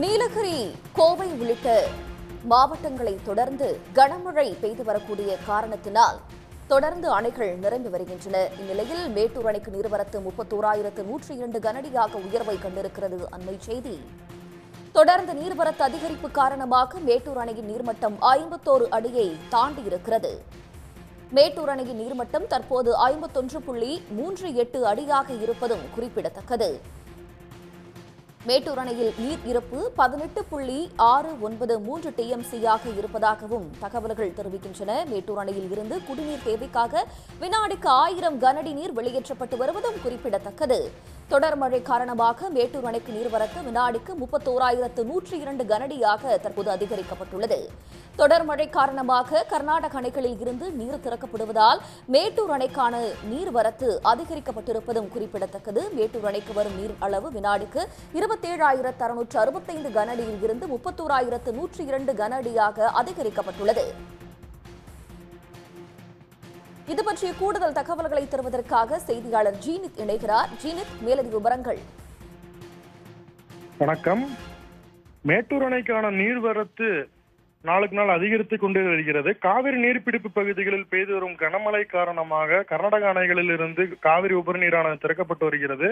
நீலகிரி, கோவை உள்ளிட்ட மாவட்டங்களை தொடர்ந்து கனமழை பெய்து வரக்கூடிய காரணத்தினால் தொடர்ந்து அணைகள் நிரம்பி வருகின்றன. இந்நிலையில் மேட்டூர் அணைக்கு நீர்வரத்து 31,102 கனஅடியாக உயர்வை கண்டிருக்கிறது. அண்மை செய்தி. தொடர்ந்து நீர்வரத்து அதிகரிப்பு காரணமாக மேட்டூர் அணையின் நீர்மட்டம் 51 அடியை தாண்டியிருக்கிறது. மேட்டூர் அணையின் நீர்மட்டம் தற்போது 51.38 அடியாக இருப்பதும் குறிப்பிடத்தக்கது. மேட்டூர் அணையில் நீர் இருப்பு 18.693 TMC-யாக இருப்பதாகவும் தகவல்கள் தெரிவிக்கின்றன. மேட்டூர் அணையில் இருந்து குடிநீர் தேவைக்காக வினாடிக்கு 1000 கனஅடி நீர் வெளியேற்றப்பட்டு வருவதும் குறிப்பிடத்தக்கது. தொடர் மழை காரணமாக மேட்டூர் அணைக்கு நீர்வரத்து வினாடிக்கு 31,102 கனஅடியாக தற்போது அதிகரிக்கப்பட்டுள்ளது. தொடர் மழை காரணமாக கர்நாடக அணைகளில் இருந்து நீர் திறக்கப்படுவதால் மேட்டூர் அணைக்கான நீர்வரத்து அதிகரிக்கப்பட்டிருப்பதும் குறிப்பிடத்தக்கது. மேட்டூர் அணைக்கு வரும் நீர் அளவு வினாடிக்கு 27,665 கனஅடியில் இருந்து 31,102 கனஅடியாக அதிகரிக்கப்பட்டுள்ளது. இது பற்றிய கூடுதல் தகவல்களை தருவதற்காக செய்தியாளர் ஜீனித் இணைகிறார். ஜீனித், மேலதிக விவரங்கள். வணக்கம். மேட்டூர் அணைக்கான நீர்வரத்து நாளுக்கு நாள் அதிகரித்துக் கொண்டே வருகிறது. காவிரி நீர்பிடிப்பு பகுதிகளில் பெய்து வரும் கனமழை காரணமாக கர்நாடக அணைகளில் இருந்து காவிரி உபரிநீரானது திறக்கப்பட்டு வருகிறது.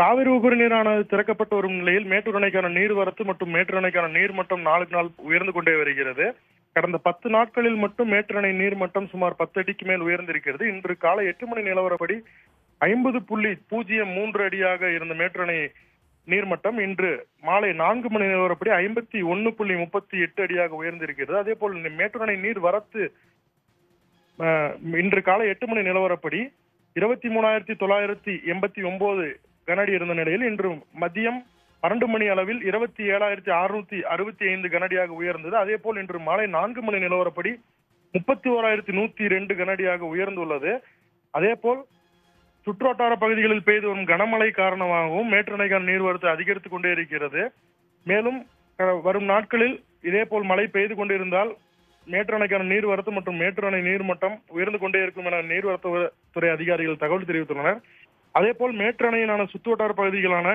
காவிரி உபரிநீரானது திறக்கப்பட்டு வரும் நிலையில் மேட்டூர் அணைக்கான நீர்வரத்து மற்றும் மேட்டூர் அணைக்கான நீர்மட்டம் நாளுக்கு நாள் உயர்ந்து கொண்டே வருகிறது. கடந்த 10 நாட்களில் மட்டும் மேட்டூர் அணை நீர்மட்டம் சுமார் 10 அடிக்கு மேல் உயர்ந்திருக்கிறது. இன்று காலை 8 மணி நிலவரப்படி 50.03 அடியாக இருந்த மேட்டூர் அணை நீர்மட்டம் இன்று மாலை 4 மணி நிலவரப்படி 51.38 அடியாக உயர்ந்திருக்கிறது. அதே போல் மேட்டூர் அணை நீர் வரத்து இன்று காலை 8 மணி நிலவரப்படி 23,989 கனஅடி இருந்த நிலையில் இன்று மதியம் 12 மணி அளவில் 27,665 கனஅடியாக உயர்ந்தது. அதே போல் இன்று மாலை 4 மணி நிலவரப்படி 31,102 கனஅடியாக உயர்ந்துள்ளது. அதே போல் சுற்றுவட்டார பகுதிகளில் பெய்து வரும் கனமழை காரணமாகவும் மேட்டூர் அணைக்கான நீர்வரத்து அதிகரித்துக் கொண்டே இருக்கிறது. மேலும் வரும் நாட்களில் இதேபோல் மழை பெய்து கொண்டிருந்தால் மேட்டூர் அணைக்கான நீர்வரத்து மற்றும் மேட்டூர் அணை நீர்மட்டம் உயர்ந்து கொண்டே இருக்கும் என நீர்வரத்து துறை அதிகாரிகள் தகவல் தெரிவித்துள்ளனர். அதே போல் மேட்டூர் அணையினான சுற்றுவட்டார பகுதிகளான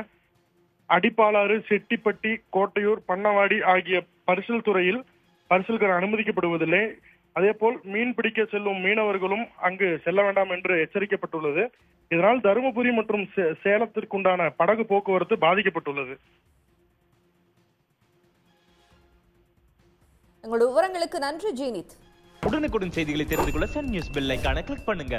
அடிப்பாலாறு, செட்டிப்பட்டி, கோட்டையூர், பண்ணவாடி ஆகிய பரிசல் துறையில் பரிசல்கள் அனுமதிக்கப்படுவதில்லை. அதே போல் மீன் பிடிக்க செல்லும் மீனவர்களும் அங்கு செல்ல வேண்டாம் என்று எச்சரிக்கப்பட்டுள்ளது. இதனால் தருமபுரி மற்றும் சேலத்திற்குண்டான படகு போக்குவரத்து பாதிக்கப்பட்டுள்ளது. உங்களுடைய விவரங்களுக்கு நன்றி ஜீனித். உடனுக்குடன் செய்திகளை தெரிந்து கொள்ள சன் நியூஸ் பெல் ஐகானை கிளிக் பண்ணுங்க.